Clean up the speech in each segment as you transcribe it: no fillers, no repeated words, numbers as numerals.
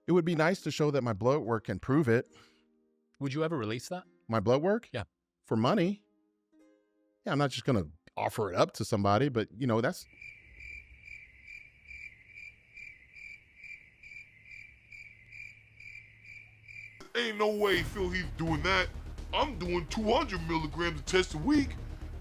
It would be nice to show that my blood work can prove it. Would you ever release that? My blood work? Yeah. For money? Yeah, I'm not just going to offer it up to somebody, but that's... Ain't no way Phil Heath doing that. I'm doing 200 milligrams of test a week,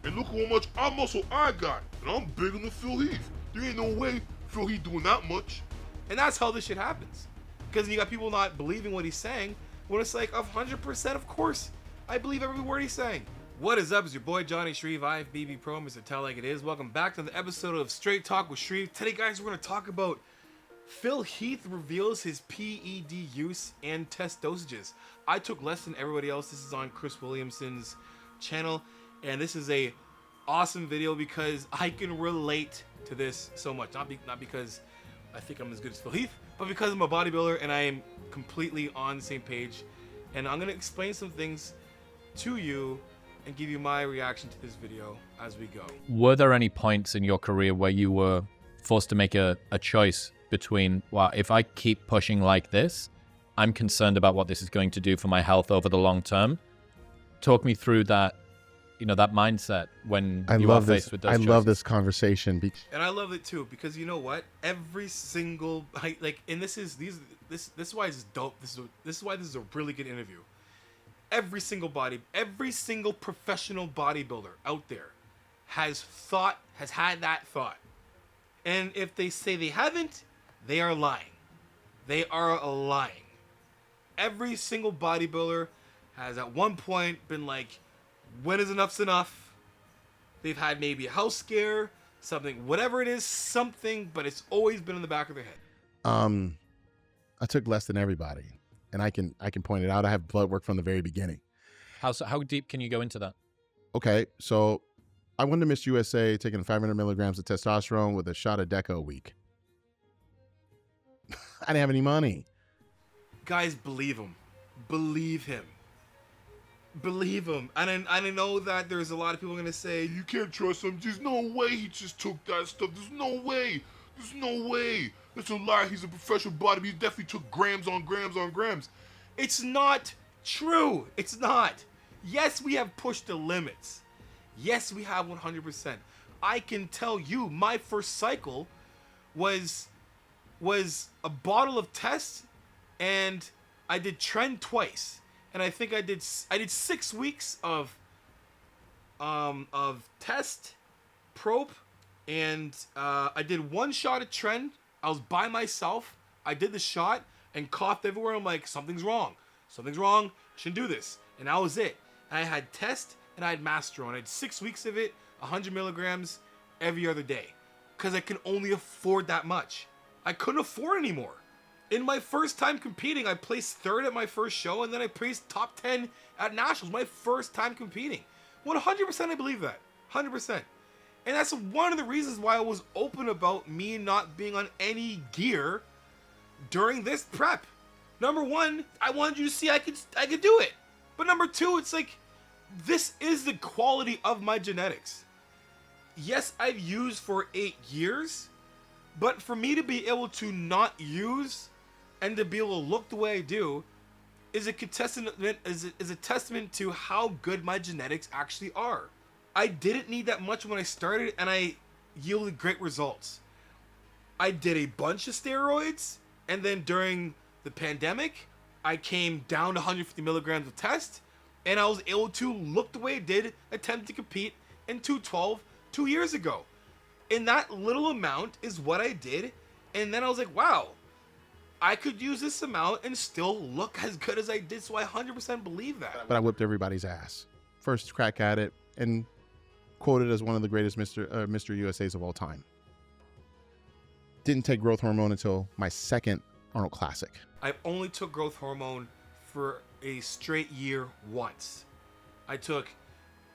and look how much muscle I got, and I'm bigger than Phil Heath. There ain't no way Phil Heath doing that much. And that's how this shit happens. Because you got people not believing what he's saying, when it's like 100%, of course, I believe every word he's saying. What is up? It's your boy Johnny Shreve, IFBB Pro, Mr. Tell Like It Is. Welcome back to the episode of Straight Talk with Shreve. Today, guys, we're going to talk about Phil Heath reveals his PED use and test dosages. I took less than everybody else. This is on Chris Williamson's channel, and this is a awesome video because I can relate to this so much. Not because I think I'm as good as Phil Heath, but because I'm a bodybuilder and I am completely on the same page. And I'm going to explain some things to you and give you my reaction to this video as we go. Were there any points in your career where you were forced to make a choice between, well, if I keep pushing like this, I'm concerned about what this is going to do for my health over the long term? Talk me through that, that mindset when you are faced with those choices. I love this conversation. And I love it too, because you know what? Every single, and this is why it's dope. This is why this is a really good interview. Every single professional bodybuilder out there has had that thought. And if they say they haven't, they are lying. They are lying. Every single bodybuilder has at one point been like, when is enough's enough? They've had maybe a health scare, something, whatever it is, something, but it's always been in the back of their head. I took less than everybody, and I can point it out. I have blood work from the very beginning. How deep can you go into that? Okay, so I went to Miss USA taking 500 milligrams of testosterone with a shot of Deco a week. I didn't have any money. Guys, believe him. Believe him. Believe him. And I know that there's a lot of people going to say, You can't trust him. There's no way he just took that stuff. There's no way. There's no way. That's a lie. He's a professional bodybuilder. He definitely took grams on grams on grams. it's not true. It's not. Yes, we have pushed the limits. Yes, we have 100%. I can tell you my first cycle was a bottle of test, and I did trend twice. And I think I did 6 weeks of test, probe, and I did one shot of trend. I was by myself. I did the shot and coughed everywhere. I'm like, something's wrong. Something's wrong. I shouldn't do this. And that was it. And I had test and I had Mastro. And I had 6 weeks of it, 100 milligrams every other day. Because I can only afford that much. I couldn't afford anymore. In my first time competing, I placed third at my first show, and then I placed top 10 at Nationals. My first time competing. 100% I believe that. 100%. And that's one of the reasons why I was open about me not being on any gear during this prep. Number one, I wanted you to see I could do it. But number two, it's like, this is the quality of my genetics. Yes, I've used for 8 years, but for me to be able to not use and to be able to look the way I do is a testament to how good my genetics actually are. I didn't need that much when I started, and I yielded great results. I did a bunch of steroids, and then during the pandemic, I came down to 150 milligrams of test, and I was able to look the way I did, attempt to compete in 212 2 years ago. And that little amount is what I did, and then I was like, wow, I could use this amount and still look as good as I did, so I 100% believe that. But I whipped everybody's ass. First crack at it, and quoted as one of the greatest Mr. USAs of all time. Didn't take growth hormone until my second Arnold Classic. I only took growth hormone for a straight year once. I took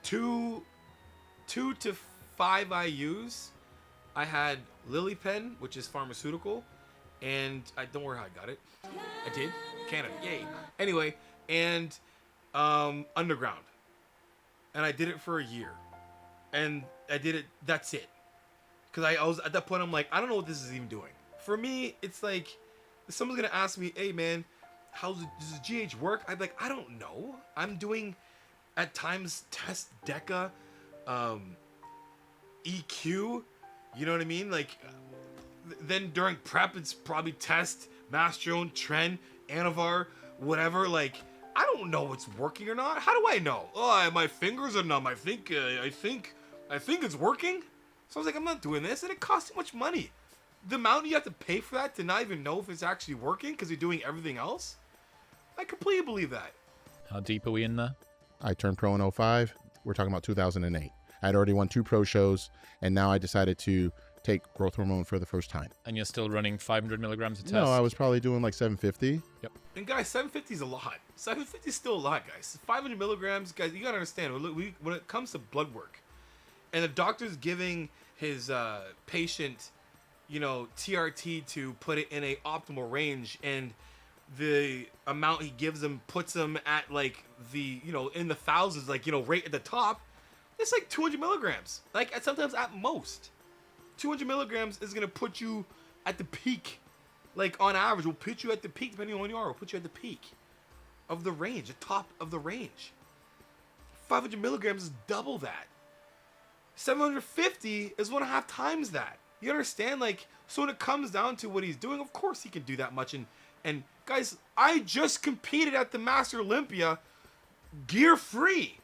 two to 5 IUs. I had LilyPen, which is pharmaceutical, and I don't know how I got it. I did. Canada, yay. Anyway, and Underground. And I did it for a year. And I did it, that's it. Because I was, at that point, I'm like, I don't know what this is even doing. For me, it's like, if someone's gonna ask me, hey man, does the GH work? I'd be like, I don't know. I'm doing at times test DECA, EQ, you know what I mean? Like, then during prep, it's probably test, Mastrone, Tren, Anavar, whatever. Like, I don't know what's working or not. How do I know? Oh, my fingers are numb. I think it's working. So I was like, I'm not doing this, and it costs too much money. The amount you have to pay for that to not even know if it's actually working because you're doing everything else, I completely believe that. How deep are we in there? I turned pro in 05. We're talking about 2008. I had already won 2 pro shows, and now I decided to take growth hormone for the first time. And you're still running 500 milligrams a test? No, I was probably doing like 750. Yep. And guys, 750 is a lot. 750 is still a lot, guys. 500 milligrams, guys, you gotta understand, when it comes to blood work, and the doctor's giving his patient, TRT to put it in a optimal range, and the amount he gives them puts them at like in the thousands, like, right at the top. It's like 200 milligrams. Like, sometimes at most. 200 milligrams is going to put you at the peak. Like, on average, will put you at the peak, depending on when you are, will put you at the peak of the range, the top of the range. 500 milligrams is double that. 750 is 1.5 times that. You understand? Like, so when it comes down to what he's doing, of course he can do that much. And guys, I just competed at the Master Olympia gear free,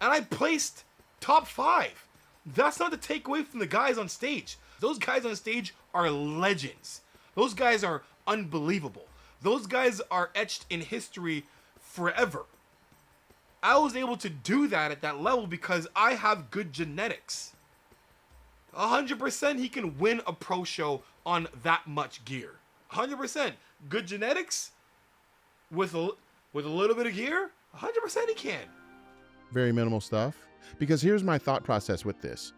and I placed top 5. That's not to take away from the guys on stage. Those guys on stage are legends. Those guys are unbelievable. Those guys are etched in history forever. I was able to do that at that level because I have good genetics. 100% he can win a pro show on that much gear. 100%. Good genetics with a little bit of gear, 100% he can. Very minimal stuff. Because here's my thought process with this.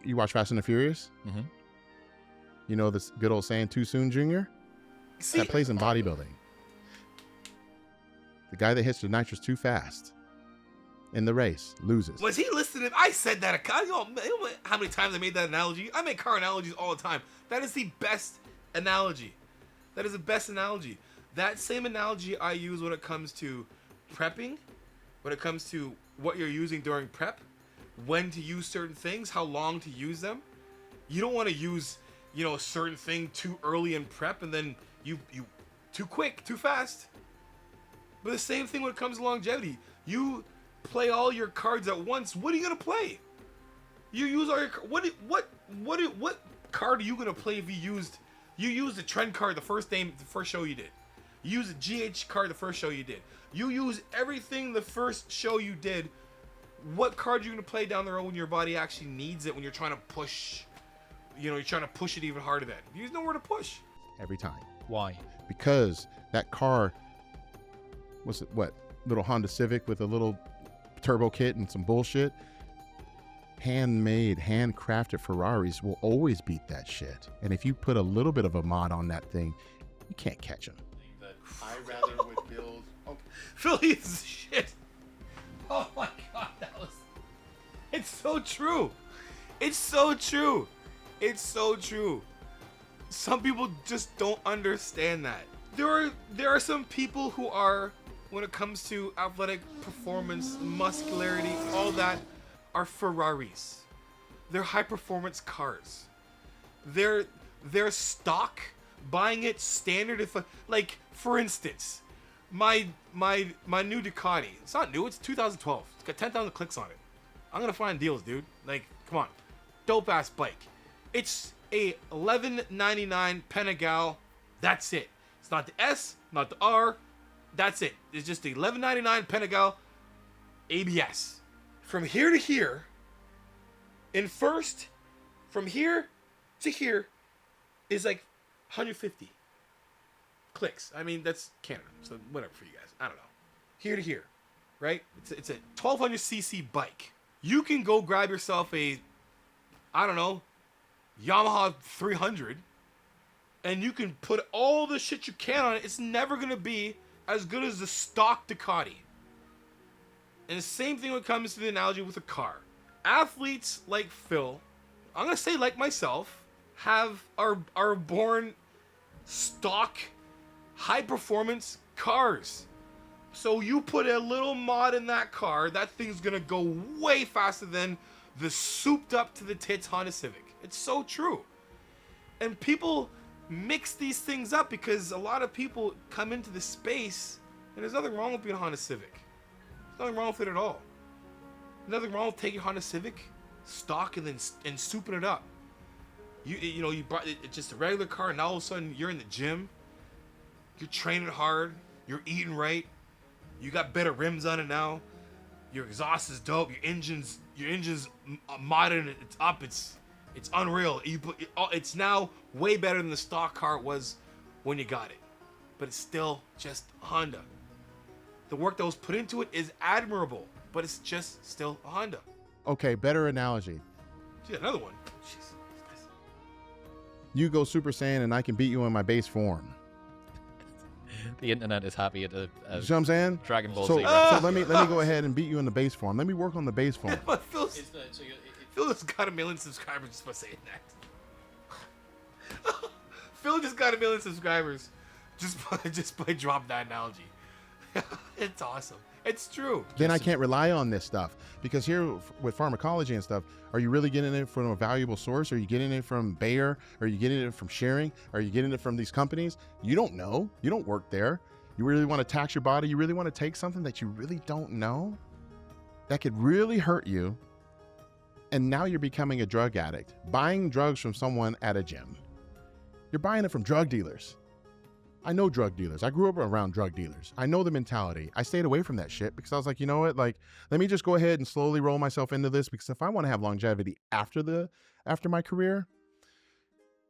You watch Fast and the Furious? Mm-hmm. You know this good old saying, too soon, Junior? See, That plays in bodybuilding. The guy that hits the nitrous too fast in the race loses. was he listening? I said that. You know how many times I made that analogy? I make car analogies all the time. That is the best analogy. That is the best analogy. That same analogy I use when it comes to prepping, when it comes to what you're using during prep, when to use certain things, how long to use them. You don't want to use, a certain thing too early in prep and then you too quick, too fast. But the same thing when it comes to longevity. You play all your cards at once. What are you gonna play? You use all your what card are you gonna play if you used the trend card the first show you did? You used the GH card the first show you did. You use everything the first show you did. What card are you gonna play down the road when your body actually needs it? When you're trying to push, you're trying to push it even harder. Then there's nowhere to push. Every time. Why? Because that car was little Honda Civic with a little turbo kit and some bullshit. Handmade, handcrafted Ferraris will always beat that shit. And if you put a little bit of a mod on that thing, you can't catch them. I rather would build. Okay. Philly's shit. Oh my god, it's so true. It's so true. It's so true. Some people just don't understand that. There are some people who are, when it comes to athletic performance, muscularity, all that, are Ferraris. They're high performance cars. They're stock, buying it standard. If like, for instance, my new Ducati. It's not new. It's 2012. It's got 10,000 clicks on it. I'm gonna find deals, dude. Like, come on, dope ass bike. It's a $11.99 Panigale. That's it. It's not the S, not the R. That's it. It's just the $11.99 Panigale ABS. From here to here, in first, from here to here, is like 150 clicks. I mean, that's Canada, so whatever for you guys. I don't know. Here to here, right? It's a 1200cc bike. You can go grab yourself a, I don't know, Yamaha 300, and you can put all the shit you can on it. It's never gonna be as good as the stock Ducati. And the same thing when it comes to the analogy with a car. Athletes like Phil, I'm gonna say like myself, are born stock, high-performance cars. So you put a little mod in that car, that thing's gonna go way faster than the souped up to the tits Honda Civic. It's so true. And people mix these things up because a lot of people come into the space, and there's nothing wrong with being a Honda Civic. There's nothing wrong with it at all. There's nothing wrong with taking Honda Civic stock and then souping it up. You brought it's just a regular car, and all of a sudden you're in the gym, you're training hard, you're eating right, you got better rims on it now, your exhaust is dope, your engine's modded, it's up, it's unreal. It's now way better than the stock car it was when you got it, but it's still just Honda. The work that was put into it is admirable, but it's just still a Honda. Okay, better analogy. See, another one. Jeez. You go Super Saiyan and I can beat you in my base form. The internet is happy at You know what I'm saying? Dragon Ball So, Z. so let me go ahead and beat you in the base form. Let me work on the base form. But Phil's got 1 million subscribers just by saying that. Phil just got 1 million subscribers just by dropping that analogy. It's awesome. It's true. Then I can't rely on this stuff because here with pharmacology and stuff, are you really getting it from a valuable source? Are you getting it from Bayer? Are you getting it from sharing? Are you getting it from these companies? You don't know. You don't work there. You really want to tax your body? You really want to take something that you really don't know? That could really hurt you. And now you're becoming a drug addict, buying drugs from someone at a gym. You're buying it from drug dealers. I know drug dealers. I grew up around drug dealers. I know the mentality. I stayed away from that shit because I was like, you know what? Like, let me just go ahead and slowly roll myself into this because if I want to have longevity after my career,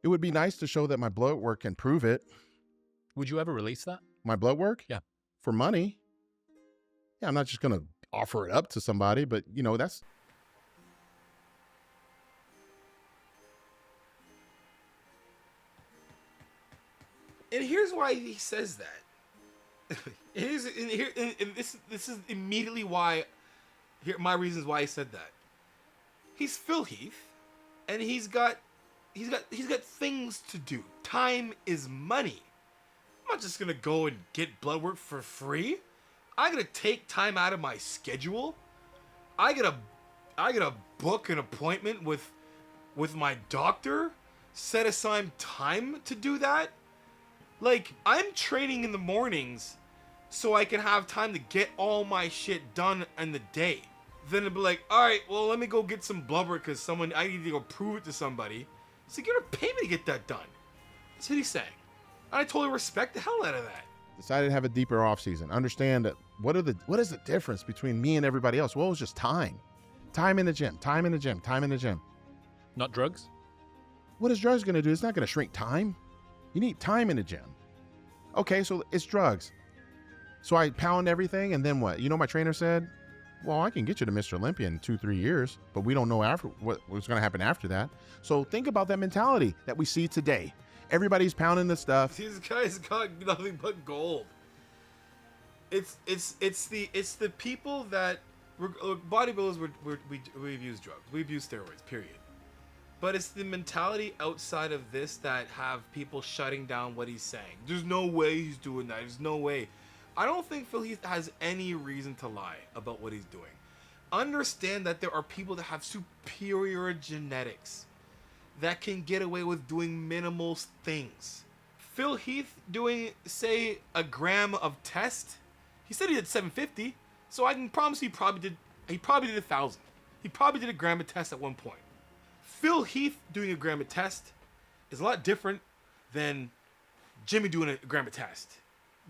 it would be nice to show that my blood work can prove it. Would you ever release that? My blood work? Yeah. For money? Yeah, I'm not just going to offer it up to somebody, but you know, that's... And here's why he says that. This is immediately why. Here, my reasons why he said that. He's Phil Heath, and he's got things to do. Time is money. I'm not just gonna go and get blood work for free. I gotta take time out of my schedule. I gotta book an appointment with my doctor. Set aside time to do that. Like, I'm training in the mornings so I can have time to get all my shit done in the day. Then it'd be like, all right, well, let me go get some blood work because I need to go prove it to somebody. So you're gonna pay me to get that done. That's what he's saying. And I totally respect the hell out of that. Decided to have a deeper off season. Understand that what is the difference between me and everybody else? Well, it was just time. Time in the gym, time in the gym, time in the gym. Not drugs? What is drugs gonna do? It's not gonna shrink time. You need time in the gym. Okay, so it's drugs. So I pound everything, and then what? You know, my trainer said, well, I can get you to Mr. Olympia in 2-3 years, but we don't know after what's going to happen after that. So think about that mentality that we see today. Everybody's pounding the stuff. These guys got nothing but gold. It's the people that bodybuilders. We've used drugs. We've used steroids. Period. But it's the mentality outside of this that have people shutting down what he's saying. There's no way he's doing that. There's no way. I don't think Phil Heath has any reason to lie about what he's doing. Understand that there are people that have superior genetics that can get away with doing minimal things. Phil Heath doing, say, a gram of test. He said he did 750, so I can promise he probably did 1,000. He probably did a gram of test at one point. Phil Heath doing a gram of test is a lot different than Jimmy doing a gram of test.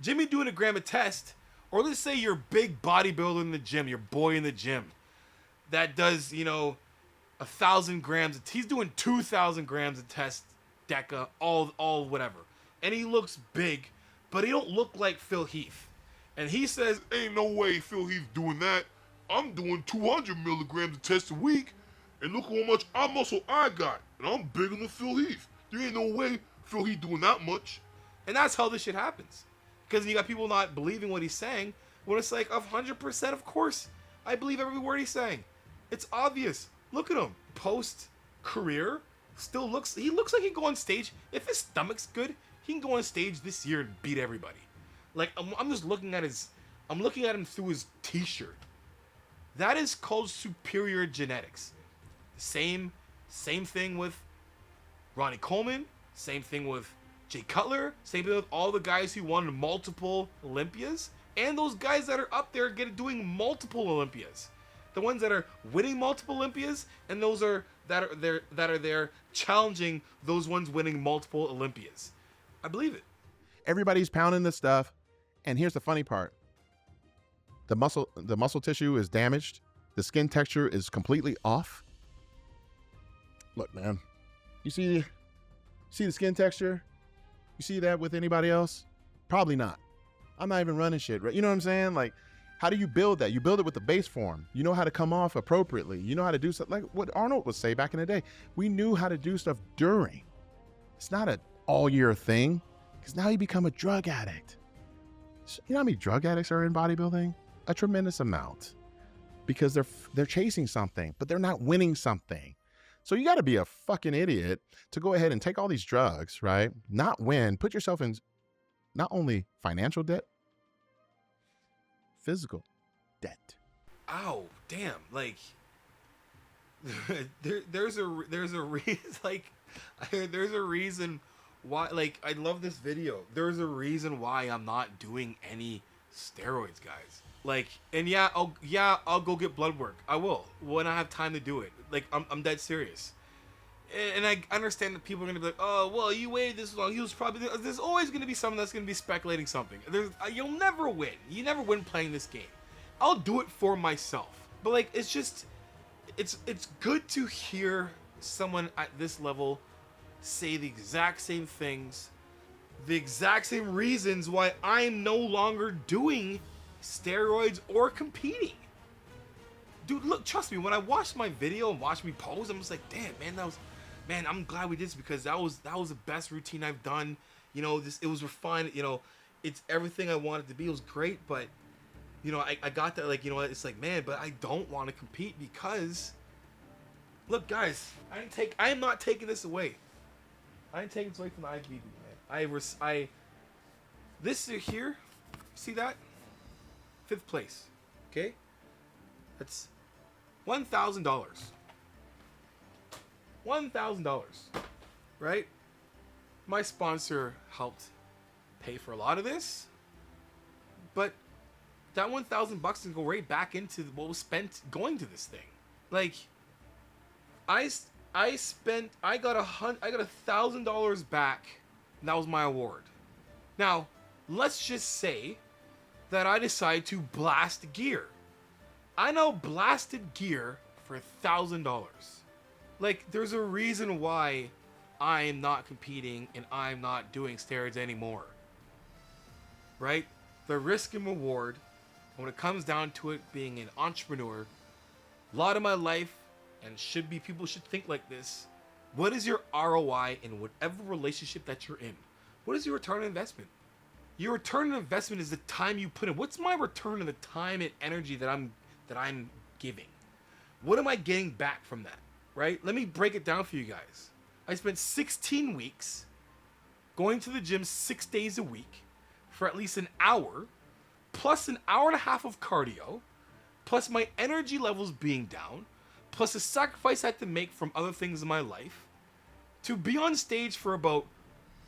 Jimmy doing a gram of test, or let's say you're a big bodybuilder in the gym, your boy in the gym, that does, 1,000 grams. He's doing 2,000 grams of test, deca, all whatever. And he looks big, but he don't look like Phil Heath. And he says, Ain't no way Phil Heath doing that. I'm doing 200 milligrams of test a week. And look how much muscle I got. And I'm bigger than Phil Heath. There ain't no way Phil Heath doing that much. and that's how this shit happens. Because you got people not believing what he's saying, when it's like 100%, of course, I believe every word he's saying. It's obvious. Look at him. Post-career, he looks like he can go on stage. If his stomach's good, He can go on stage this year and beat everybody. Like, I'm just looking at him through his t-shirt. That is called superior genetics. Same thing with Ronnie Coleman. Same thing with Jay Cutler. Same thing with all the guys who won multiple Olympias. And those guys that are up there doing multiple Olympias. The ones that are winning multiple Olympias, and those that are there challenging those ones winning multiple Olympias. I believe it. Everybody's pounding this stuff, and here's the funny part: the muscle tissue is damaged, the skin texture is completely off. Look, man, you see the skin texture? You see that with anybody else? Probably not. I'm not even running shit, right? You know what I'm saying? Like, how do you build that? You build it with the base form. You know how to come off appropriately. You know how to do stuff like what Arnold would say back in the day. We knew how to do stuff during. It's not an all year thing, because now you become a drug addict. You know how many drug addicts are in bodybuilding? A tremendous amount, because they're chasing something, but they're not winning something. So you got to be a fucking idiot to go ahead and take all these drugs, right? Not win, put yourself in not only financial debt, physical debt. Ow, damn! Like, there's a reason. Like, there's a reason why. Like, I love this video. There's a reason why I'm not doing any steroids, guys. Like, and I'll go get blood work. I will when I have time to do it. Like, I'm dead serious. And I understand that people are gonna be like, oh, well, you waited this long. He was probably there's always gonna be someone that's gonna be speculating something. You'll never win. You never win playing this game. I'll do it for myself. But like, it's just, it's good to hear someone at this level say the exact same things, the exact same reasons why I'm no longer doing steroids or competing. Dude, look, trust me, when I watched my video and watched me pose, I'm just like, damn, man, I'm glad we did this, because that was the best routine I've done. You know, it was refined, you know, it's everything I wanted to be. It was great, but you know, I got that, like, you know, it's like, man, but I don't want to compete because, look, guys, I am not taking this away. I ain't taking this away from the IFBB, man. This here, see that? 5th place, okay? That's $1,000. $1,000, right? My sponsor helped pay for a lot of this, but that $1,000 can go right back into what was spent going to this thing. Like, I got $1,000 back, and that was my award. Now, let's just say that I decide to blast gear. I now blasted gear for $1,000. Like, there's a reason why I'm not competing and I'm not doing steroids anymore. Right? The risk and reward, when it comes down to it being an entrepreneur, a lot of my life, and people should think like this, what is your ROI in whatever relationship that you're in? What is your return on investment? Your return on investment is the time you put in. What's my return on the time and energy that I'm giving? What am I getting back from that? Right? Let me break it down for you guys. I spent 16 weeks going to the gym 6 days a week for at least an hour, plus an hour and a half of cardio, plus my energy levels being down, plus a sacrifice I had to make from other things in my life, to be on stage for about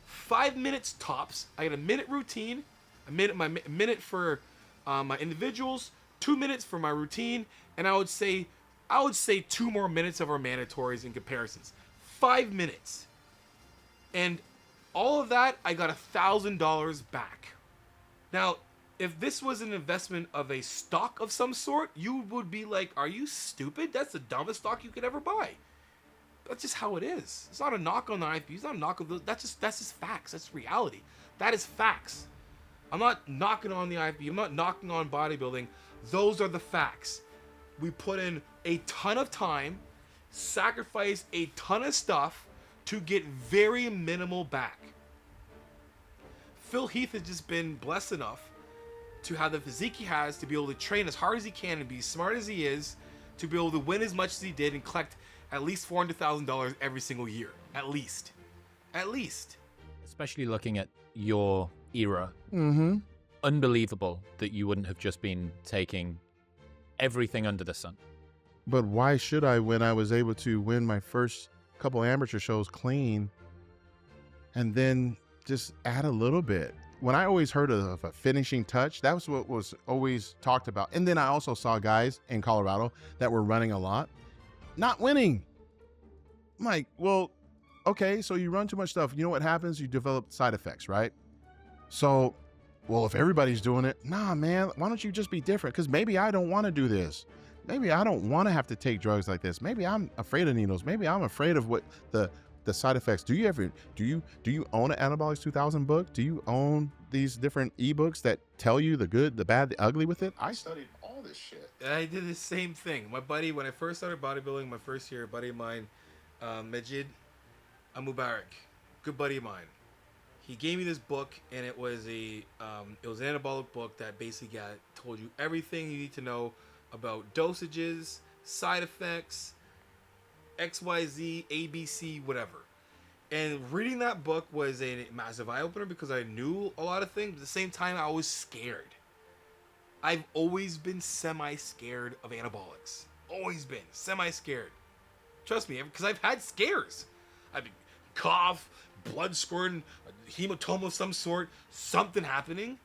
5 minutes tops. I had a minute routine, a minute for my individuals, 2 minutes for my routine, and I would say 2 more minutes of our mandatories and comparisons. 5 minutes. And all of that, I got $1,000 back. Now, if this was an investment of a stock of some sort, you would be like, are you stupid? That's the dumbest stock you could ever buy. That's just how it is. It's not a knock on the IFB. It's not a knock on those. That's just facts. That's reality. That is facts. I'm not knocking on the IFB. I'm not knocking on bodybuilding. Those are the facts. We put in a ton of time, sacrifice a ton of stuff to get very minimal back. Phil Heath has just been blessed enough to have the physique he has, to be able to train as hard as he can and be as smart as he is, to be able to win as much as he did and collect at least $400,000 every single year. At least. especially looking at your era. Mm-hmm. Unbelievable that you wouldn't have just been taking everything under the sun. But why should I when I was able to win my first couple amateur shows clean and then just add a little bit? When I always heard of a finishing touch, that was what was always talked about. And then I also saw guys in Colorado that were running a lot, not winning. I'm like, well, okay, so you run too much stuff. You know what happens? You develop side effects, right? So, well, if everybody's doing it, nah, man, why don't you just be different? Because maybe I don't want to do this. Maybe I don't want to have to take drugs like this. Maybe I'm afraid of needles. Maybe I'm afraid of what the side effects. Do you own an Anabolics 2000 book? Do you own these different ebooks that tell you the good, the bad, the ugly with it? I studied all this shit. I did the same thing. My buddy, when I first started bodybuilding, my first year, a buddy of mine, Majid Mubarak, good buddy of mine. He gave me this book, and it was an anabolic book that basically told you everything you need to know about dosages, side effects, XYZ, ABC, whatever. And reading that book was a massive eye-opener because I knew a lot of things, but at the same time, I was scared. I've always been semi-scared of anabolics. Always been semi-scared. Trust me, because I've had scares. I've been cough, blood squirting, a hematoma of some sort, something happening.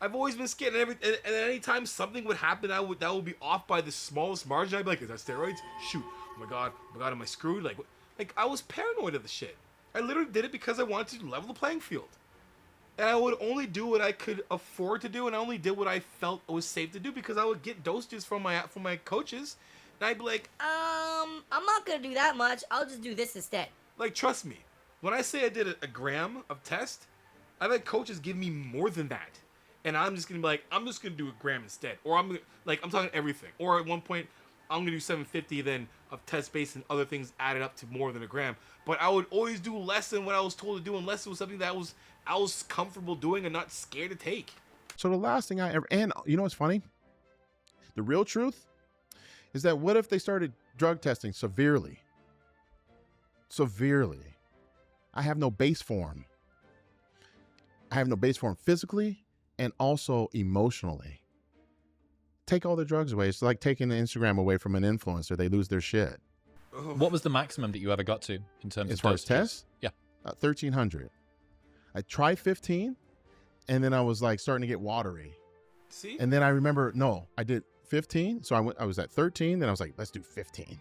I've always been scared, and anytime something would happen, that would be off by the smallest margin. I'd be like, "Is that steroids? Shoot! Oh my god! Am I screwed?" Like I was paranoid of the shit. I literally did it because I wanted to level the playing field, and I would only do what I could afford to do, and I only did what I felt was safe to do because I would get dosages from my coaches, and I'd be like, I'm not gonna do that much. I'll just do this instead. Like, trust me, when I say I did a gram of test, I've had coaches give me more than that. And I'm just gonna be like, I'm just gonna do a gram instead, or I'm talking everything. Or at one point, I'm gonna do 750 then of test base and other things added up to more than a gram. But I would always do less than what I was told to do, unless it was something that I was comfortable doing and not scared to take. So the last thing and you know what's funny? The real truth is that what if they started drug testing severely? Severely. I have no base form. I have no base form physically and also emotionally. Take all the drugs away. It's like taking the Instagram away from an influencer. They lose their shit. What was the maximum that you ever got to in terms As of far as dosages? tests? Yeah. 1,300. I tried 15, and then I was like starting to get watery. See? And then I remember, no, I did 15. So I was at 13. Then I was like, let's do 15.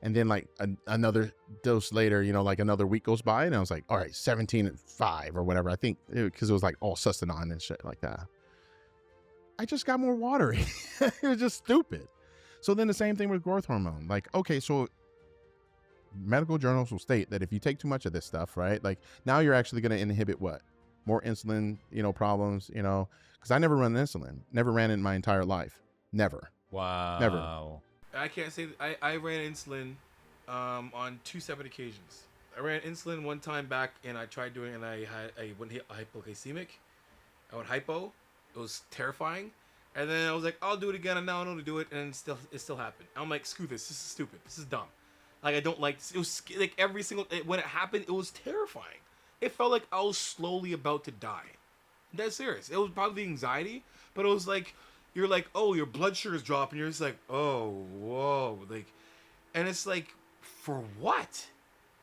And then like another dose later, you know, like another week goes by, and I was like, all right, 17 and 5 or whatever. I think because it was like all sustanon and shit like that. I just got more watery. It was just stupid. So then the same thing with growth hormone. Like, okay, so medical journals will state that if you take too much of this stuff, right, like now you're actually going to inhibit what? More insulin, you know, problems, you know, because I never run insulin, never ran it in my entire life. Never. Wow. Never. I can't say that I ran insulin on 2 separate occasions. I ran insulin one time back, and I tried doing it, and I went hypoglycemic. I went hypo. It was terrifying. And then I was like, I'll do it again, and now I know to do it, and it still happened. I'm like, screw this. This is stupid. This is dumb. Like, I don't like this. It was like when it happened, it was terrifying. It felt like I was slowly about to die. That's serious. It was probably the anxiety, but it was like, you're like, oh, your blood sugar's dropping. You're just like, oh, whoa. Like, and it's like, for what?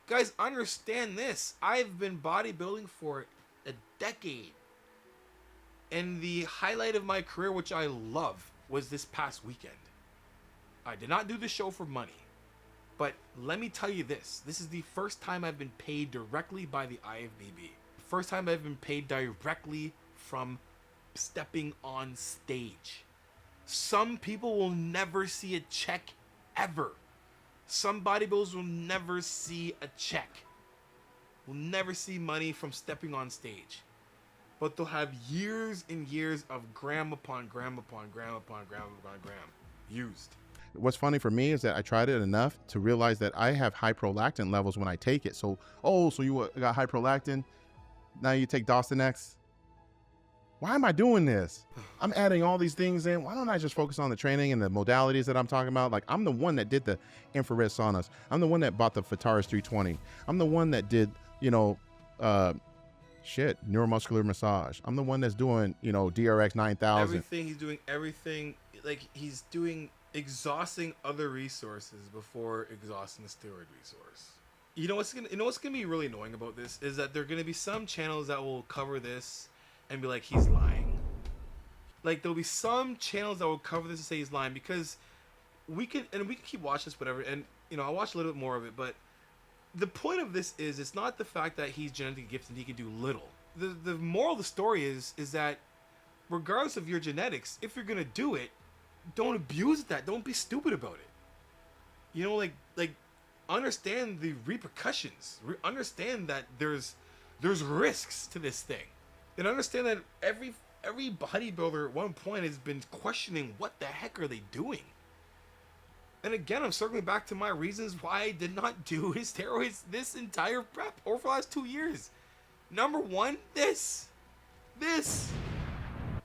Guys, understand this. I've been bodybuilding for a decade. And the highlight of my career, which I love, was this past weekend. I did not do the show for money. But let me tell you this. This is the first time I've been paid directly by the IFBB. First time I've been paid directly from stepping on stage. Some people will never see a check ever. Some bodybuilders will never see a check. Will never see money from stepping on stage. But they'll have years and years of gram upon gram upon gram upon gram upon gram used. What's funny for me is that I tried it enough to realize that I have high prolactin levels when I take it. So you got high prolactin, now you take Dostanex. Why am I doing this? I'm adding all these things in. Why don't I just focus on the training and the modalities that I'm talking about? Like, I'm the one that did the infrared saunas. I'm the one that bought the Fitaris 320. I'm the one that did, shit, neuromuscular massage. I'm the one that's doing, DRX 9000. Everything he's doing, everything like he's doing, exhausting other resources before exhausting the steroid resource. You know what's gonna be really annoying about this is that there are gonna be some channels that will cover this and be like, he's lying. Like there'll be some channels that will cover this and say he's lying, because we can keep watching this, whatever, and I'll watch a little bit more of it, but the point of this is, it's not the fact that he's genetically gifted and he can do little. The moral of the story is that regardless of your genetics, if you're gonna do it, don't abuse that. Don't be stupid about it. Like understand the repercussions. Understand that there's risks to this thing, and understand that every bodybuilder at one point has been questioning what the heck are they doing. And again, I'm circling back to my reasons why I did not do his steroids this entire prep or for the last 2 years. Number one, this.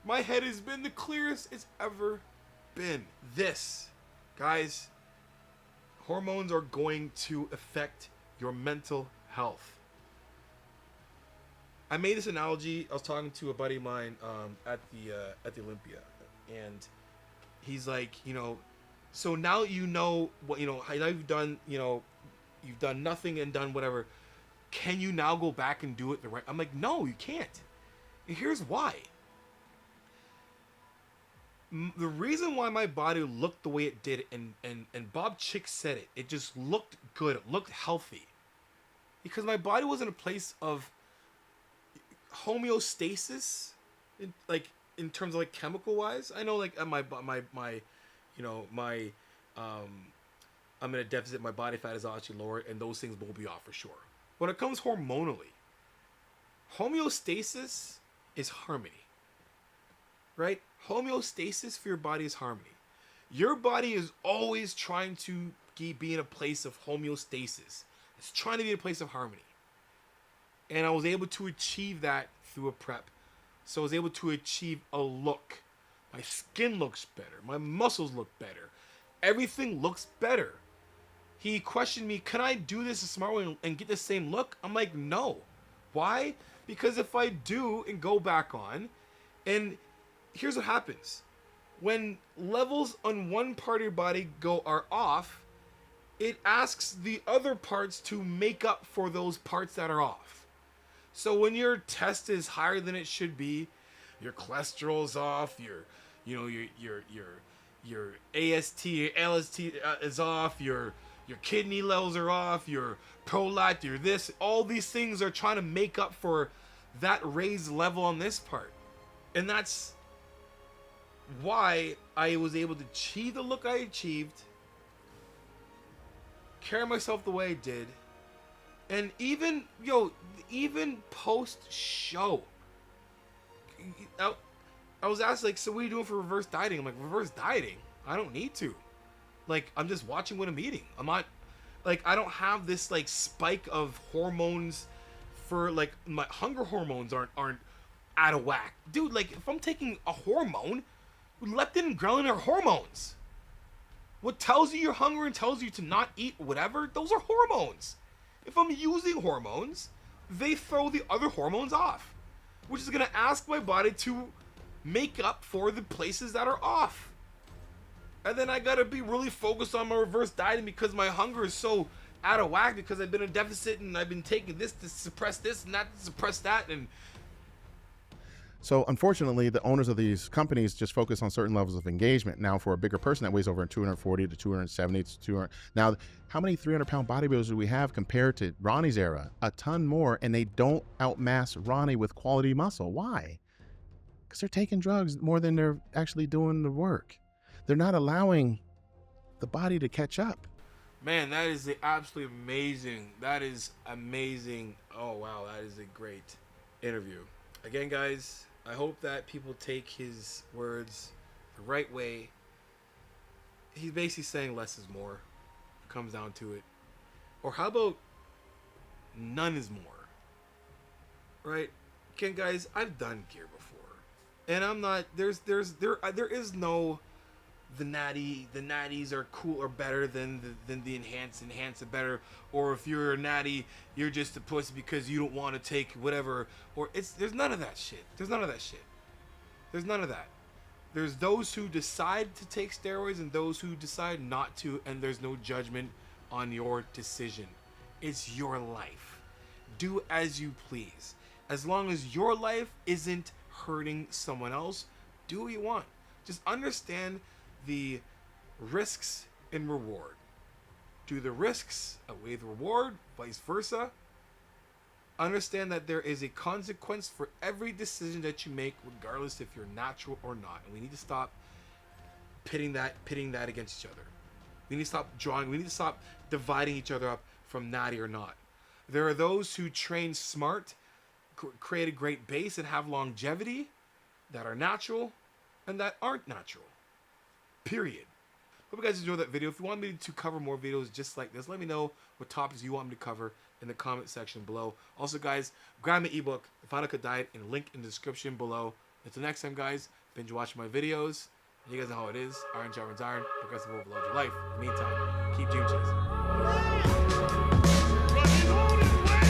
My head has been the clearest it's ever been. This. Guys, hormones are going to affect your mental health. I made this analogy. I was talking to a buddy of mine at the Olympia, and he's like, so now what now you've done, you've done nothing and done whatever. Can you now go back and do it the right? I'm like, no, you can't. And here's why. The reason why my body looked the way it did, and Bob Chick said it, it just looked good. It looked healthy. Because my body was in a place of homeostasis, in terms of like chemical wise. I know like my I'm in a deficit, my body fat is actually lower, and those things will be off for sure. When it comes hormonally, homeostasis is harmony, right? Homeostasis for your body is harmony. Your body is always trying to be in a place of homeostasis. It's trying to be in a place of harmony. And I was able to achieve that through a prep. So I was able to achieve a look. My skin looks better. My muscles look better. Everything looks better. He questioned me, can I do this a smart way and get the same look? I'm like, no. Why? Because if I do and go back on, and here's what happens. When levels on one part of your body are off, it asks the other parts to make up for those parts that are off. So when your test is higher than it should be, your cholesterol's off, your AST, your LST is off, your kidney levels are off, your prolactin, your this, all these things are trying to make up for that raised level on this part. And that's why I was able to achieve the look I achieved, carry myself the way I did, and even post show, I was asked, like, so what are you doing for reverse dieting? I'm like, reverse dieting? I don't need to. Like, I'm just watching what I'm eating. I'm not, like, I don't have this, like, spike of hormones for, like, my hunger hormones aren't out of whack. Dude, like, if I'm taking a hormone, leptin and ghrelin are hormones. What tells you you're hungry and tells you to not eat whatever, those are hormones. If I'm using hormones, they throw the other hormones off, which is going to ask my body to make up for the places that are off. And then I got to be really focused on my reverse dieting because my hunger is so out of whack because I've been in a deficit and I've been taking this to suppress this and that to suppress that. And so unfortunately, the owners of these companies just focus on certain levels of engagement. Now, for a bigger person that weighs over 240 to 270 to 200. Now, how many 300-pound bodybuilders do we have compared to Ronnie's era? A ton more, and they don't outmass Ronnie with quality muscle. Why? Because they're taking drugs more than they're actually doing the work. They're not allowing the body to catch up. man, that is absolutely amazing. That is amazing. Oh, wow. That is a great interview. Again, guys, I hope that people take his words the right way. He's basically saying less is more. It comes down to it. Or how about none is more? Right? Again, guys, I've done gear before. And I'm not, there is no the natties are cool or better than the enhanced are better, or if you're a natty, you're just a pussy because you don't want to take whatever, or there's none of that shit. There's none of that. There's those who decide to take steroids and those who decide not to, and there's no judgment on your decision. It's your life. Do as you please. As long as your life isn't hurting someone else, do what you want. Just understand the risks and reward. Do the risks outweigh the reward, vice versa. Understand that there is a consequence for every decision that you make, regardless if you're natural or not. And we need to stop pitting that against each other. We need to stop dividing each other up from natty or not. There are those who train smart, create a great base, and have longevity that are natural and that aren't natural. Period. Hope you guys enjoyed that video. If you want me to cover more videos just like this, let me know what topics you want me to cover in the comment section below. Also, guys, grab my ebook, The Final Cut Diet, and link in the description below. Until next time, guys, binge watching my videos. You guys know how it is. Iron sharpens iron. Progressive overload your life. In the meantime, keep dream chasing. But you know this way.